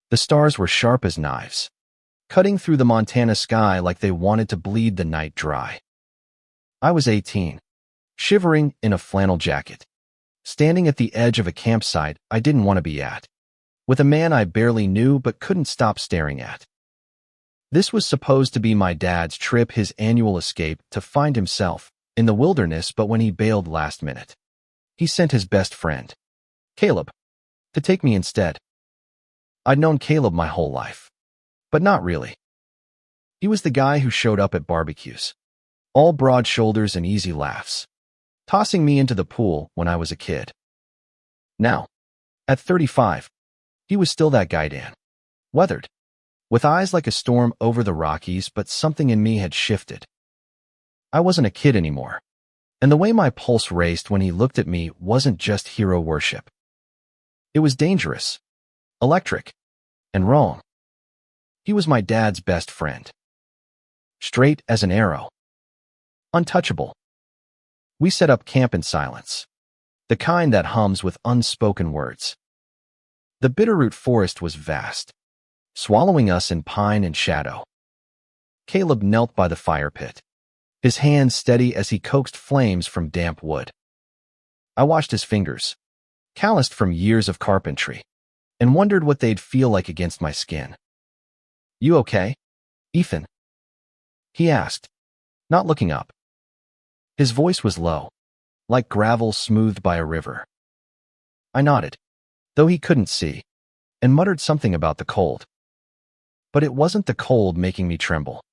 The stars were sharp as knives, cutting through the Montana sky like they wanted to bleed the night dry. I was 18, shivering in a flannel jacket, standing at the edge of a campsite I didn't want to be at, with a man I barely knew but couldn't stop staring at. This was supposed to be my dad's trip, his annual escape to find himself in the wilderness, but when he bailed last minute, he sent his best friend, Caleb, to take me instead. I'd known Caleb my whole life, but not really. He was the guy who showed up at barbecues, all broad shoulders and easy laughs, tossing me into the pool when I was a kid. Now, at 35, he was still that guy, Dan, weathered, with eyes like a storm over the Rockies, but something in me had shifted. I wasn't a kid anymore, and the way my pulse raced when he looked at me wasn't just hero worship. It was dangerous, electric, and wrong. He was my dad's best friend. Straight as an arrow. Untouchable. We set up camp in silence, the kind that hums with unspoken words. The Bitterroot forest was vast, swallowing us in pine and shadow. Caleb knelt by the fire pit, his hands steady as he coaxed flames from damp wood. I watched his fingers, calloused from years of carpentry, and wondered what they'd feel like against my skin. "You okay, Ethan?" he asked, not looking up. His voice was low, like gravel smoothed by a river. I nodded, though he couldn't see, and muttered something about the cold. But it wasn't the cold making me tremble.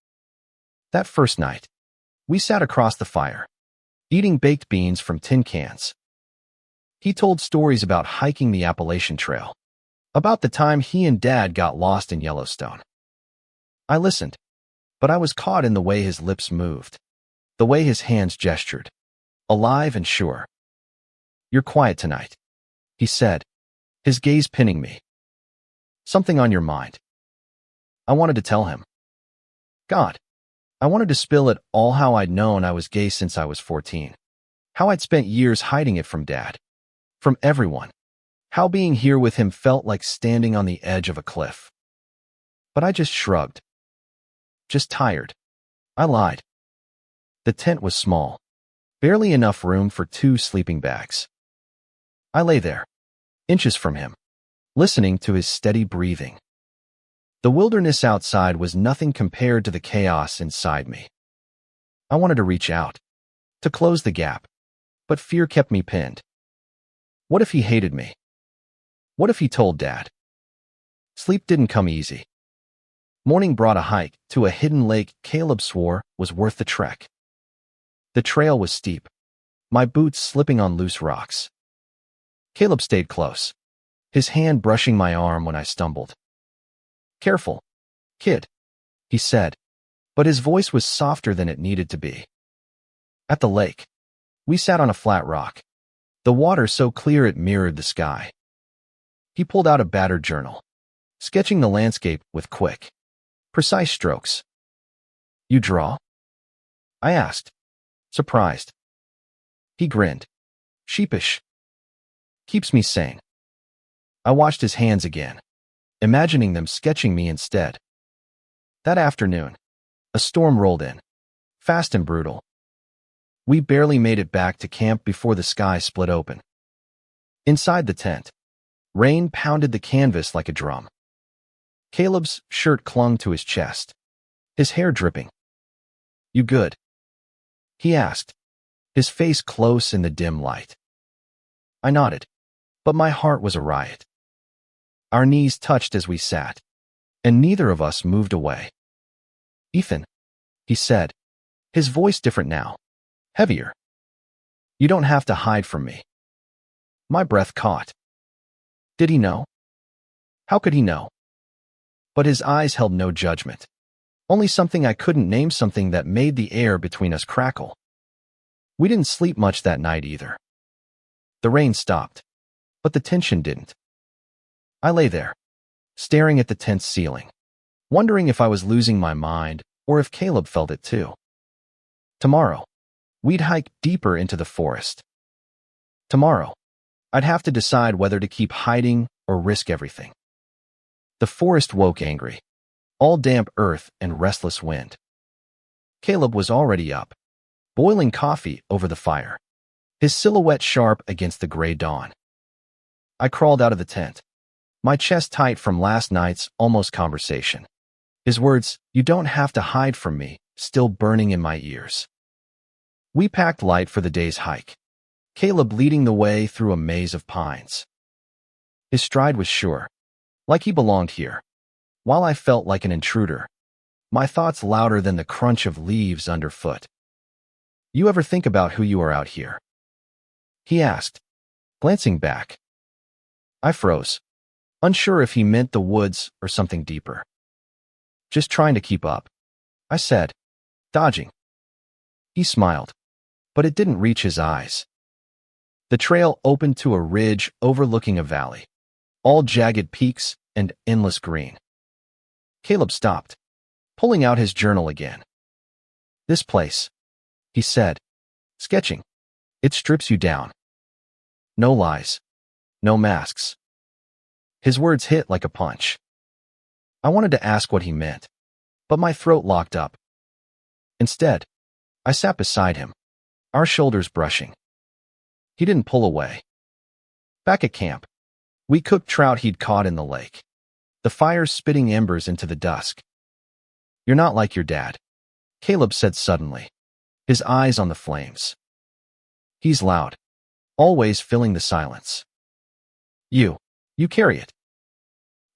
That first night, we sat across the fire, eating baked beans from tin cans. He told stories about hiking the Appalachian Trail, about the time he and Dad got lost in Yellowstone. I listened, but I was caught in the way his lips moved, the way his hands gestured, alive and sure. "You're quiet tonight," he said, his gaze pinning me. "Something on your mind?" I wanted to tell him. God, I wanted to spill it all, how I'd known I was gay since I was 14, how I'd spent years hiding it from Dad, from everyone, how being here with him felt like standing on the edge of a cliff. But I just shrugged. Just tired. I lied. The tent was small, barely enough room for 2 sleeping bags. I lay there, inches from him, listening to his steady breathing. The wilderness outside was nothing compared to the chaos inside me. I wanted to reach out, to close the gap, but fear kept me pinned. What if he hated me? What if he told Dad? Sleep didn't come easy. Morning brought a hike to a hidden lake Caleb swore was worth the trek. The trail was steep, my boots slipping on loose rocks. Caleb stayed close, his hand brushing my arm when I stumbled. "Careful, kid," he said, but his voice was softer than it needed to be. At the lake, we sat on a flat rock, the water so clear it mirrored the sky. He pulled out a battered journal, sketching the landscape with quick, precise strokes. "You draw?" I asked, surprised. He grinned, sheepish. "Keeps me sane." I watched his hands again, imagining them sketching me instead. That afternoon, a storm rolled in, fast and brutal. We barely made it back to camp before the sky split open. Inside the tent, rain pounded the canvas like a drum. Caleb's shirt clung to his chest, his hair dripping. "You good?" he asked, his face close in the dim light. I nodded, but my heart was a riot. Our knees touched as we sat, and neither of us moved away. "Ethan," he said, his voice different now, heavier. "You don't have to hide from me." My breath caught. Did he know? How could he know? But his eyes held no judgment, only something I couldn't name, something that made the air between us crackle. We didn't sleep much that night either. The rain stopped, but the tension didn't. I lay there, staring at the tent's ceiling, wondering if I was losing my mind or if Caleb felt it too. Tomorrow, we'd hike deeper into the forest. Tomorrow, I'd have to decide whether to keep hiding or risk everything. The forest woke angry, all damp earth and restless wind. Caleb was already up, boiling coffee over the fire, his silhouette sharp against the gray dawn. I crawled out of the tent, my chest tight from last night's almost conversation. His words, "You don't have to hide from me," still burning in my ears. We packed light for the day's hike, Caleb leading the way through a maze of pines. His stride was sure, like he belonged here, while I felt like an intruder, my thoughts louder than the crunch of leaves underfoot. "You ever think about who you are out here?" he asked, glancing back. I froze, unsure if he meant the woods or something deeper. "Just trying to keep up," I said, dodging. He smiled, but it didn't reach his eyes. The trail opened to a ridge overlooking a valley, all jagged peaks and endless green. Caleb stopped, pulling out his journal again. "This place," he said, sketching. "It strips you down. No lies, no masks." His words hit like a punch. I wanted to ask what he meant, but my throat locked up. Instead, I sat beside him, our shoulders brushing. He didn't pull away. Back at camp, we cooked trout he'd caught in the lake, the fire spitting embers into the dusk. "You're not like your dad," Caleb said suddenly, his eyes on the flames. "He's loud, always filling the silence. You carry it."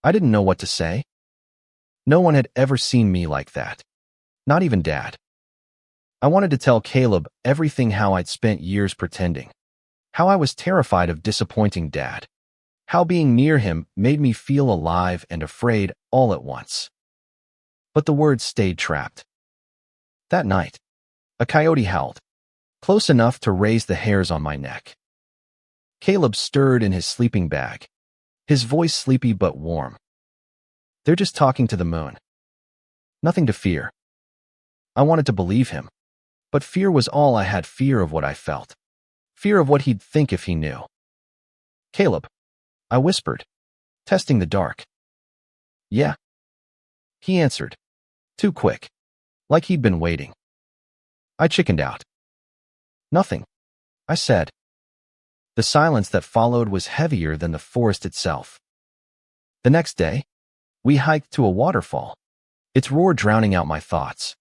I didn't know what to say. No one had ever seen me like that, not even Dad. I wanted to tell Caleb everything, how I'd spent years pretending, how I was terrified of disappointing Dad, how being near him made me feel alive and afraid all at once. But the words stayed trapped. That night, a coyote howled, close enough to raise the hairs on my neck. Caleb stirred in his sleeping bag, his voice sleepy but warm. "They're just talking to the moon. Nothing to fear." I wanted to believe him, but fear was all I had, fear of what I felt, fear of what he'd think if he knew. "Caleb," I whispered, testing the dark. "Yeah," he answered, too quick, like he'd been waiting. I chickened out. "Nothing," I said. The silence that followed was heavier than the forest itself. The next day, we hiked to a waterfall, its roar drowning out my thoughts.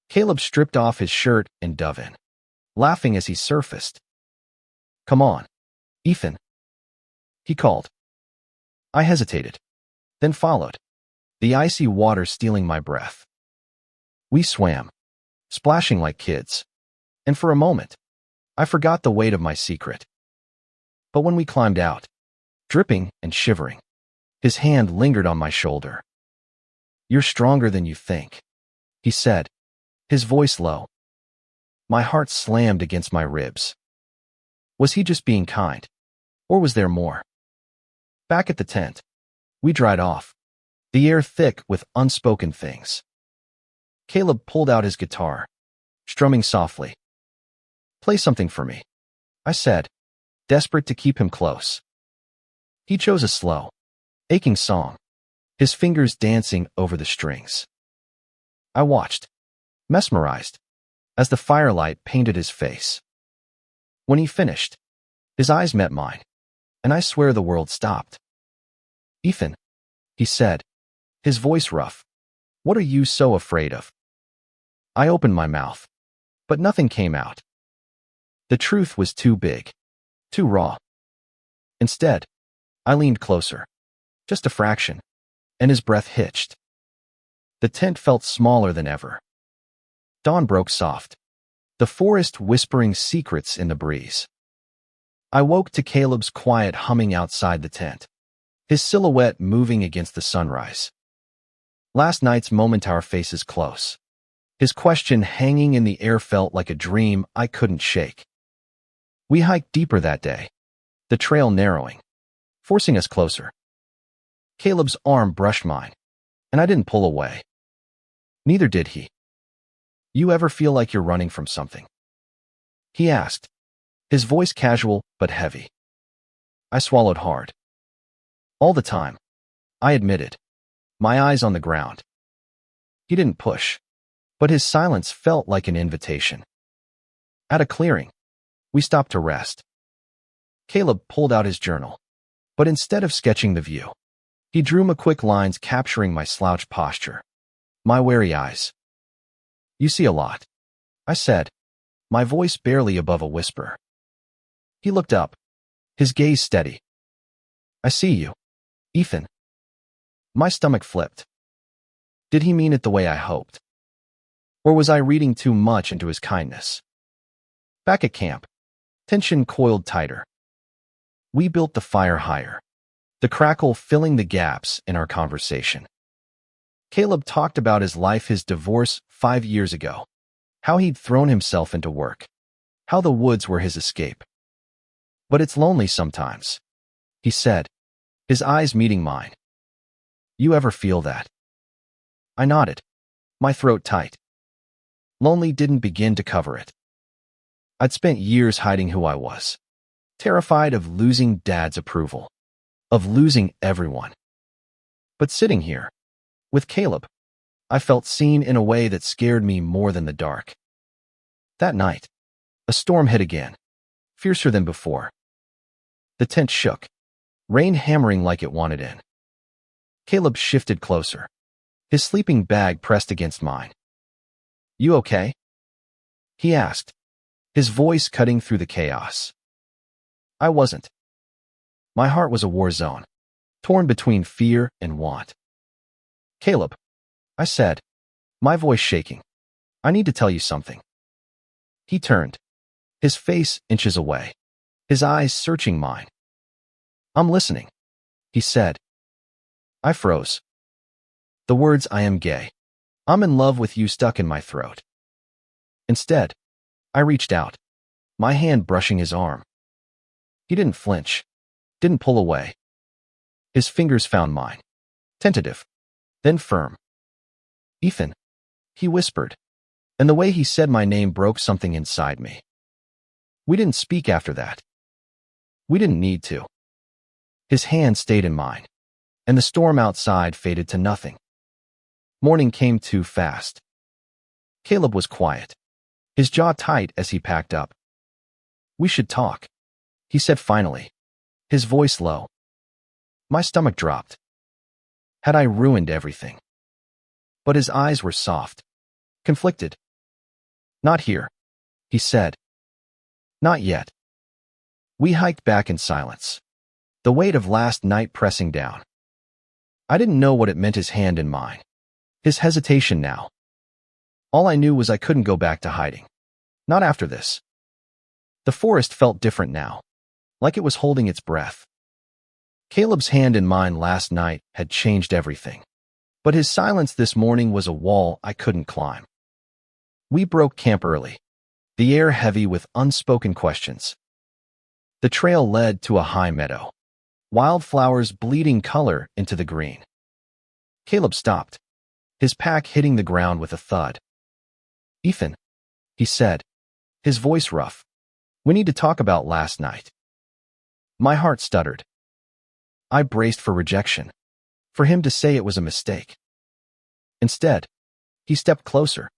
Caleb stripped off his shirt and dove in, laughing as he surfaced. "Come on, Ethan," he called. I hesitated, then followed, the icy water stealing my breath. We swam, splashing like kids, and for a moment, I forgot the weight of my secret. But when we climbed out, dripping and shivering, his hand lingered on my shoulder. "You're stronger than you think," he said, his voice low. My heart slammed against my ribs. Was he just being kind, or was there more? Back at the tent, we dried off, the air thick with unspoken things. Caleb pulled out his guitar, strumming softly. "Play something for me," I said, desperate to keep him close. He chose a slow, aching song, his fingers dancing over the strings. I watched, mesmerized, as the firelight painted his face. When he finished, his eyes met mine, and I swear the world stopped. "Ethan," he said, his voice rough, "what are you so afraid of?" I opened my mouth, but nothing came out. The truth was too big, too raw. Instead, I leaned closer, just a fraction, and his breath hitched. The tent felt smaller than ever. Dawn broke soft, the forest whispering secrets in the breeze. I woke to Caleb's quiet humming outside the tent, his silhouette moving against the sunrise. Last night's moment, our faces close. His question hanging in the air felt like a dream I couldn't shake. We hiked deeper that day, the trail narrowing, forcing us closer. Caleb's arm brushed mine, and I didn't pull away. Neither did he. "You ever feel like you're running from something?" he asked, his voice casual but heavy. I swallowed hard. "All the time," I admitted, my eyes on the ground. He didn't push, but his silence felt like an invitation. At a clearing, we stopped to rest. Caleb pulled out his journal, but instead of sketching the view, he drew me quick lines capturing my slouched posture, my wary eyes. You see a lot, I said, my voice barely above a whisper. He looked up, his gaze steady. I see you, Ethan. My stomach flipped. Did he mean it the way I hoped? Or was I reading too much into his kindness? Back at camp, tension coiled tighter. We built the fire higher, the crackle filling the gaps in our conversation. Caleb talked about his life, his divorce 5 years ago, how he'd thrown himself into work, how the woods were his escape. But it's lonely sometimes, he said, his eyes meeting mine. You ever feel that? I nodded, my throat tight. Lonely didn't begin to cover it. I'd spent years hiding who I was, terrified of losing Dad's approval, of losing everyone. But sitting here, with Caleb, I felt seen in a way that scared me more than the dark. That night, a storm hit again, fiercer than before. The tent shook, rain hammering like it wanted in. Caleb shifted closer, his sleeping bag pressed against mine. You okay? He asked, his voice cutting through the chaos. I wasn't. My heart was a war zone, torn between fear and want. Caleb, I said, my voice shaking, I need to tell you something. He turned, his face inches away, his eyes searching mine. I'm listening, he said. I froze. The words "I am gay, I'm in love with you" stuck in my throat. Instead, I reached out, my hand brushing his arm. He didn't flinch, didn't pull away. His fingers found mine, tentative, then firm. Ethan, he whispered, and the way he said my name broke something inside me. We didn't speak after that. We didn't need to. His hand stayed in mine, and the storm outside faded to nothing. Morning came too fast. Caleb was quiet, his jaw tight as he packed up. We should talk, he said finally, his voice low. My stomach dropped. Had I ruined everything? But his eyes were soft, conflicted. Not here, he said. Not yet. We hiked back in silence, the weight of last night pressing down. I didn't know what it meant, his hand in mine, his hesitation now. All I knew was I couldn't go back to hiding. Not after this. The forest felt different now, like it was holding its breath. Caleb's hand in mine last night had changed everything, but his silence this morning was a wall I couldn't climb. We broke camp early, the air heavy with unspoken questions. The trail led to a high meadow, wildflowers bleeding color into the green. Caleb stopped, his pack hitting the ground with a thud. Ethan, he said, his voice rough, we need to talk about last night. My heart stuttered. I braced for rejection, for him to say it was a mistake. Instead, he stepped closer,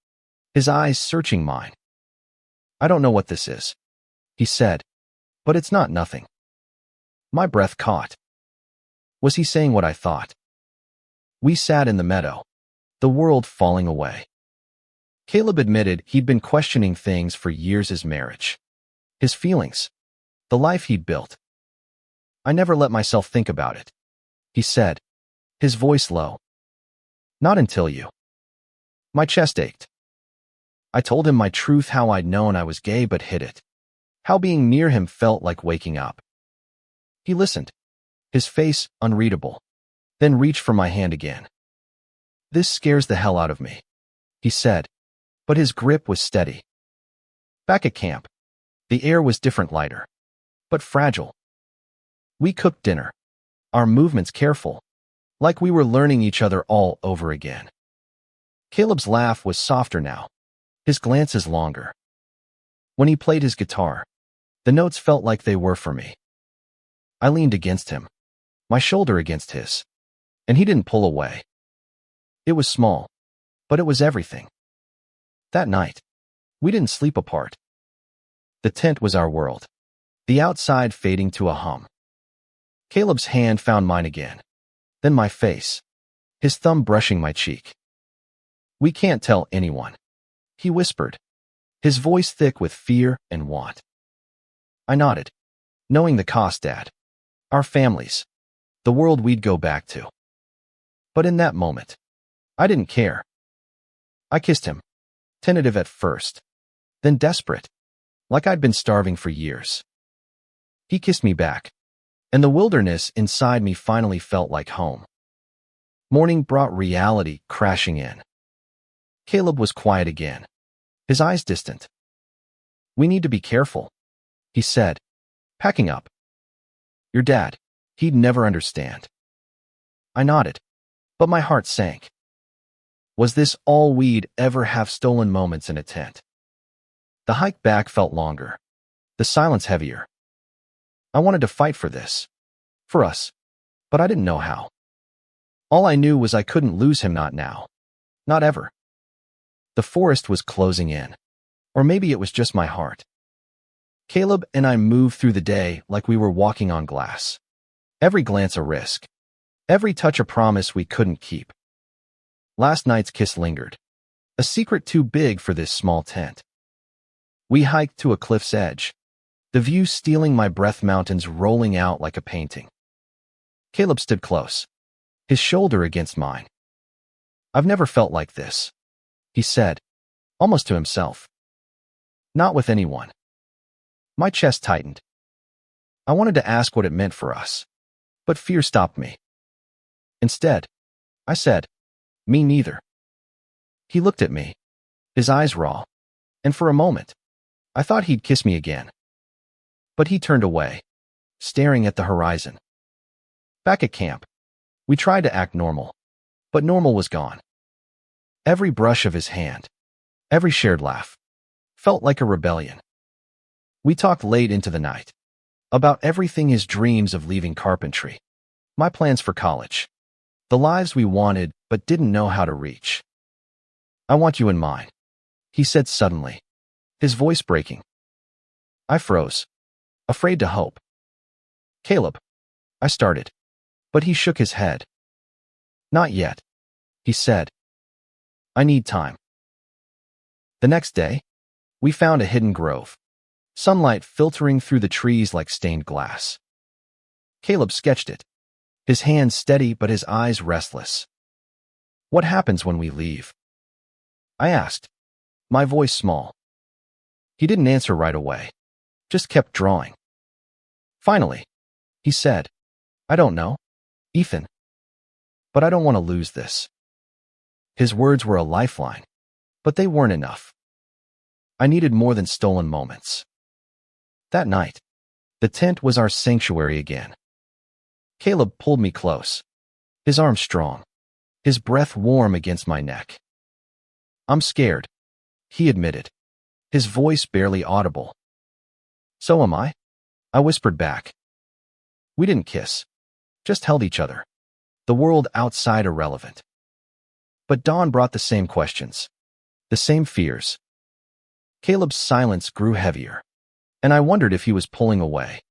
his eyes searching mine. I don't know what this is, he said, but it's not nothing. My breath caught. Was he saying what I thought? We sat in the meadow, the world falling away. Caleb admitted he'd been questioning things for years: his marriage, his feelings, the life he'd built. I never let myself think about it, he said, his voice low. Not until you. My chest ached. I told him my truth, how I'd known I was gay but hid it, how being near him felt like waking up. He listened, his face unreadable, then reached for my hand again. This scares the hell out of me, he said, but his grip was steady. Back at camp, the air was different, lighter, but fragile. We cooked dinner, our movements careful, like we were learning each other all over again. Caleb's laugh was softer now, his glances longer. When he played his guitar, the notes felt like they were for me. I leaned against him, my shoulder against his, And he didn't pull away. It was small, but it was everything. That night, we didn't sleep apart. The tent was our world, the outside fading to a hum. Caleb's hand found mine again, then my face, his thumb brushing my cheek. "We can't tell anyone," he whispered, his voice thick with fear and want. I nodded, knowing the cost, Dad. Our families, the world we'd go back to. But in that moment, I didn't care. I kissed him, tentative at first, then desperate, like I'd been starving for years. He kissed me back, and the wilderness inside me finally felt like home. Morning brought reality crashing in. Caleb was quiet again, his eyes distant. "We need to be careful," he said, packing up. "Your dad, he'd never understand." I nodded, but my heart sank. Was this all we'd ever have? Stolen moments in a tent? The hike back felt longer, the silence heavier. I wanted to fight for this, for us, but I didn't know how. All I knew was I couldn't lose him, not now, not ever. The forest was closing in, or maybe it was just my heart. Caleb and I moved through the day like we were walking on glass. Every glance a risk, every touch a promise we couldn't keep. Last night's kiss lingered, a secret too big for this small tent. We hiked to a cliff's edge, the view stealing my breath, mountains rolling out like a painting. Caleb stood close, his shoulder against mine. "I've never felt like this," he said, almost to himself. "Not with anyone." My chest tightened. I wanted to ask what it meant for us, but fear stopped me. Instead, I said, "Me neither." He looked at me, his eyes raw, and for a moment, I thought he'd kiss me again. But he turned away, staring at the horizon. Back at camp, we tried to act normal, but normal was gone. Every brush of his hand, every shared laugh, felt like a rebellion. We talked late into the night, about everything: his dreams of leaving carpentry, my plans for college, the lives we wanted but didn't know how to reach. "I want you in mine," he said suddenly, his voice breaking. I froze, afraid to hope. "Caleb," I started, but he shook his head. "Not yet," he said. "I need time." The next day, we found a hidden grove, sunlight filtering through the trees like stained glass. Caleb sketched it, his hands steady but his eyes restless. "What happens when we leave?" I asked, my voice small. He didn't answer right away, just kept drawing. Finally, he said, "I don't know, Ethan. But I don't want to lose this." His words were a lifeline, but they weren't enough. I needed more than stolen moments. That night, the tent was our sanctuary again. Caleb pulled me close, his arms strong, his breath warm against my neck. "I'm scared," he admitted, his voice barely audible. "So am I," I whispered back. We didn't kiss, just held each other, the world outside irrelevant. But dawn brought the same questions, the same fears. Caleb's silence grew heavier, and I wondered if he was pulling away.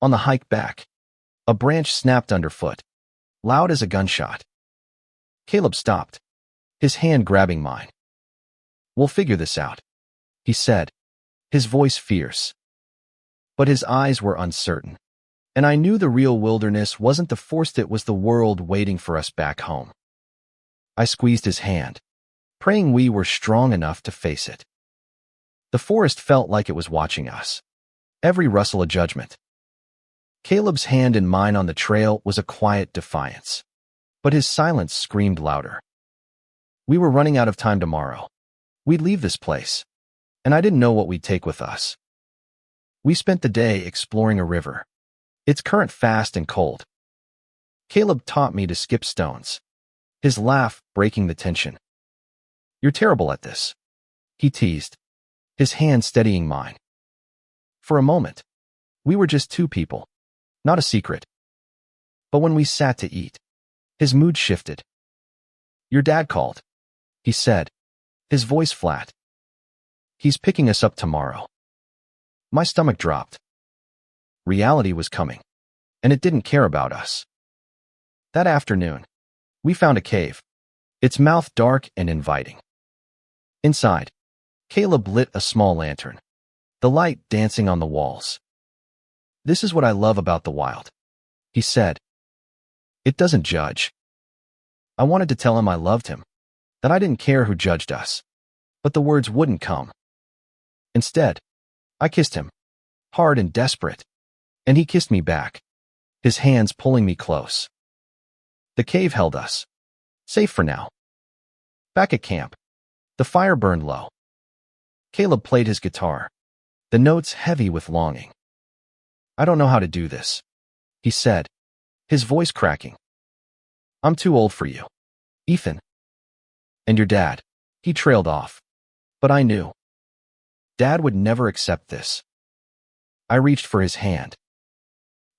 On the hike back, a branch snapped underfoot, loud as a gunshot. Caleb stopped, his hand grabbing mine. "We'll figure this out," he said, his voice fierce. But his eyes were uncertain, and I knew the real wilderness wasn't the forest, it was the world waiting for us back home. I squeezed his hand, praying we were strong enough to face it. The forest felt like it was watching us, every rustle a judgment. Caleb's hand in mine on the trail was a quiet defiance, but his silence screamed louder. We were running out of time tomorrow. We'd leave this place, and I didn't know what we'd take with us. We spent the day exploring a river, its current fast and cold. Caleb taught me to skip stones, his laugh breaking the tension. "You're terrible at this," he teased, his hand steadying mine. For a moment, we were just two people, not a secret. But when we sat to eat, His mood shifted. "Your dad called," he said, his voice flat. "He's picking us up tomorrow." My stomach dropped. Reality was coming, and it didn't care about us. That afternoon, we found a cave, its mouth dark and inviting. Inside, Caleb lit a small lantern, the light dancing on the walls. "This is what I love about the wild," he said. "It doesn't judge." I wanted to tell him I loved him, that I didn't care who judged us, but the words wouldn't come. Instead, I kissed him, hard and desperate, and he kissed me back, his hands pulling me close. The cave held us, safe for now. Back at camp, the fire burned low. Caleb played his guitar, the notes heavy with longing. "I don't know how to do this," he said, his voice cracking. "I'm too old for you, Ethan." "And your dad," he trailed off. But I knew. Dad would never accept this. I reached for his hand.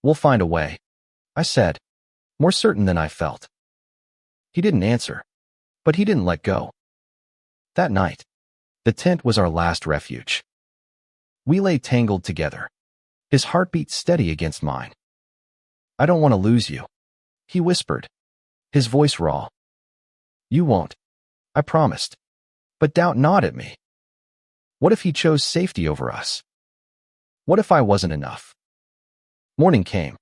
"We'll find a way," I said, more certain than I felt. He didn't answer, but he didn't let go. That night, the tent was our last refuge. We lay tangled together, his heartbeat steady against mine. "I don't want to lose you," he whispered, his voice raw. "You won't," I promised, but doubt gnawed at me. What if he chose safety over us? What if I wasn't enough? Morning came,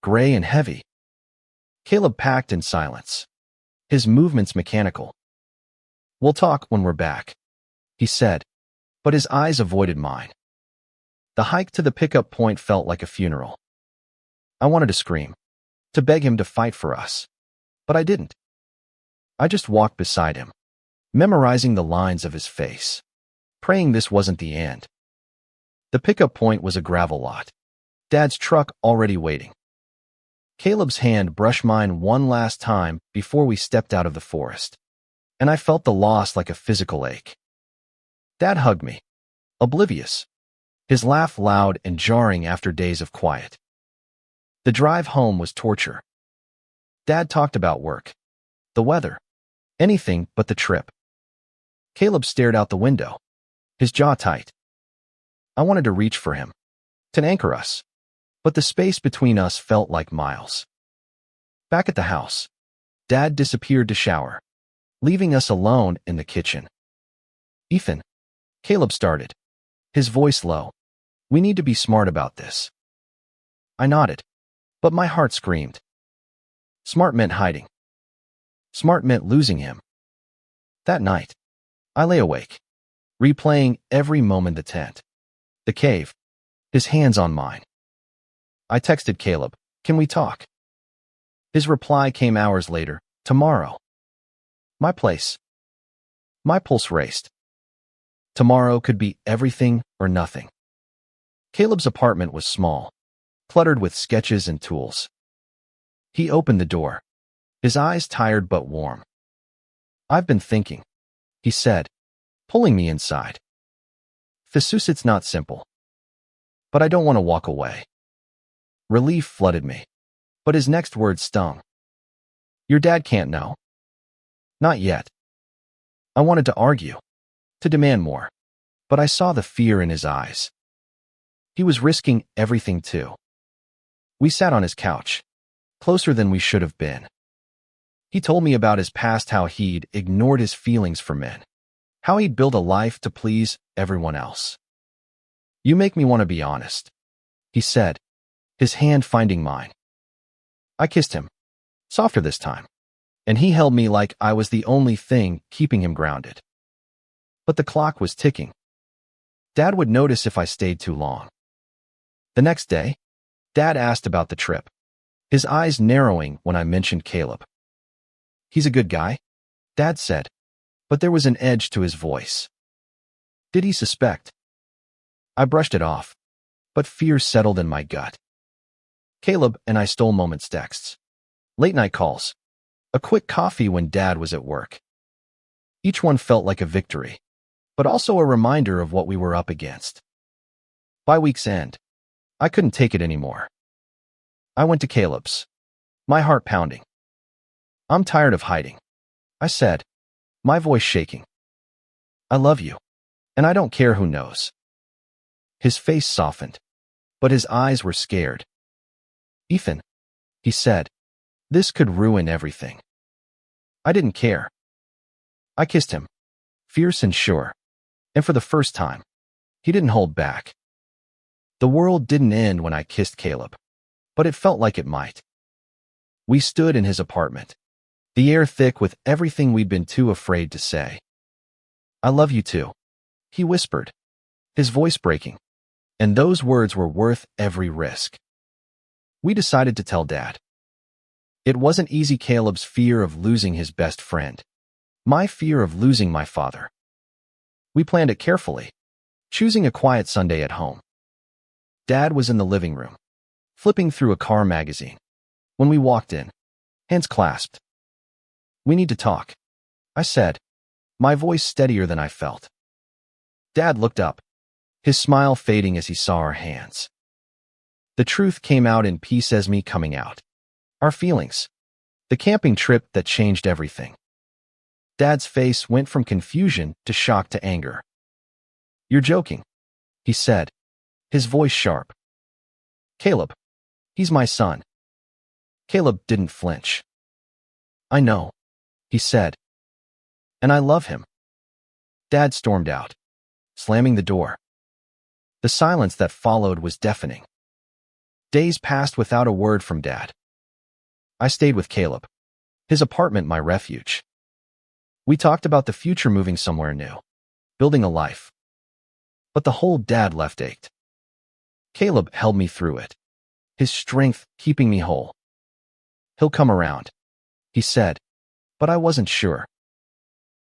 gray and heavy. Caleb packed in silence, his movements mechanical. "We'll talk when we're back," he said, but his eyes avoided mine. The hike to the pickup point felt like a funeral. I wanted to scream, to beg him to fight for us, but I didn't. I just walked beside him, memorizing the lines of his face, praying this wasn't the end. The pickup point was a gravel lot, Dad's truck already waiting. Caleb's hand brushed mine one last time before we stepped out of the forest, and I felt the loss like a physical ache. Dad hugged me, oblivious, his laugh loud and jarring after days of quiet. The drive home was torture. Dad talked about work, the weather, anything but the trip. Caleb stared out the window, his jaw tight. I wanted to reach for him, to anchor us, but the space between us felt like miles. Back at the house, Dad disappeared to shower, leaving us alone in the kitchen. "Ethan," Caleb started, his voice low, "we need to be smart about this." I nodded, but my heart screamed. Smart meant hiding. Smart meant losing him. That night, I lay awake, replaying every moment: the tent, the cave, his hands on mine. I texted Caleb, "Can we talk?" His reply came hours later, "Tomorrow." My place. My pulse raced. Tomorrow could be everything or nothing. Caleb's apartment was small, cluttered with sketches and tools. He opened the door, his eyes tired but warm. "I've been thinking," he said, pulling me inside. "It's not simple. But I don't want to walk away." Relief flooded me, but his next words stung. "Your dad can't know." "Not yet." I wanted to argue, to demand more, but I saw the fear in his eyes. He was risking everything too. We sat on his couch, closer than we should have been. He told me about his past, how he'd ignored his feelings for men, how he'd built a life to please everyone else. "You make me want to be honest," he said, his hand finding mine. I kissed him, softer this time, and he held me like I was the only thing keeping him grounded. But the clock was ticking. Dad would notice if I stayed too long. The next day, Dad asked about the trip, his eyes narrowing when I mentioned Caleb. "He's a good guy," Dad said, but there was an edge to his voice. Did he suspect? I brushed it off, but fear settled in my gut. Caleb and I stole moments texts, late-night calls, a quick coffee when Dad was at work. Each one felt like a victory, but also a reminder of what we were up against. By week's end, I couldn't take it anymore. I went to Caleb's, my heart pounding. I'm tired of hiding, I said, my voice shaking. I love you, and I don't care who knows. His face softened, but his eyes were scared. Ethan, he said, this could ruin everything. I didn't care. I kissed him, fierce and sure, and for the first time, he didn't hold back. The world didn't end when I kissed Caleb, but it felt like it might. We stood in his apartment, the air thick with everything we'd been too afraid to say. I love you too, he whispered, his voice breaking, and those words were worth every risk. We decided to tell Dad. It wasn't easy. Caleb's fear of losing his best friend, my fear of losing my father. We planned it carefully, choosing a quiet Sunday at home. Dad was in the living room, flipping through a car magazine. When we walked in, hands clasped. We need to talk, I said, my voice steadier than I felt. Dad looked up, his smile fading as he saw our hands. The truth came out in peace as me coming out. Our feelings. The camping trip that changed everything. Dad's face went from confusion to shock to anger. You're joking, he said, his voice sharp. Caleb, he's my son. Caleb didn't flinch. I know, he said. And I love him. Dad stormed out, slamming the door. The silence that followed was deafening. Days passed without a word from Dad. I stayed with Caleb, his apartment my refuge. We talked about the future, moving somewhere new, building a life. But the hole Dad left ached. Caleb held me through it, his strength keeping me whole. He'll come around, he said, but I wasn't sure.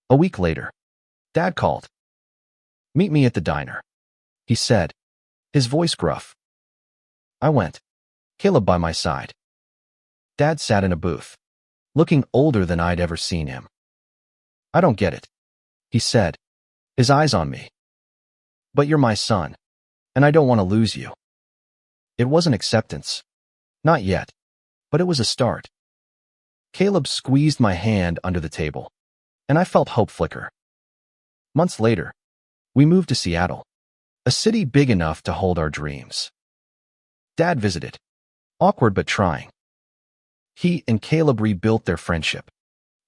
A week later, Dad called. Meet me at the diner, he said, his voice gruff. I went, Caleb by my side. Dad sat in a booth, looking older than I'd ever seen him. I don't get it, he said, his eyes on me. But you're my son, and I don't want to lose you. It wasn't acceptance. Not yet, but it was a start. Caleb squeezed my hand under the table, and I felt hope flicker. Months later, we moved to Seattle, a city big enough to hold our dreams. Dad visited, awkward but trying. He and Caleb rebuilt their friendship,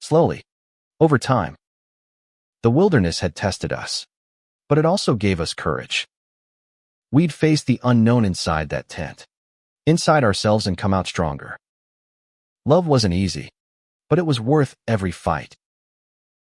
slowly, over time. The wilderness had tested us, but it also gave us courage. We'd face the unknown inside that tent, inside ourselves, and come out stronger. Love wasn't easy, but it was worth every fight.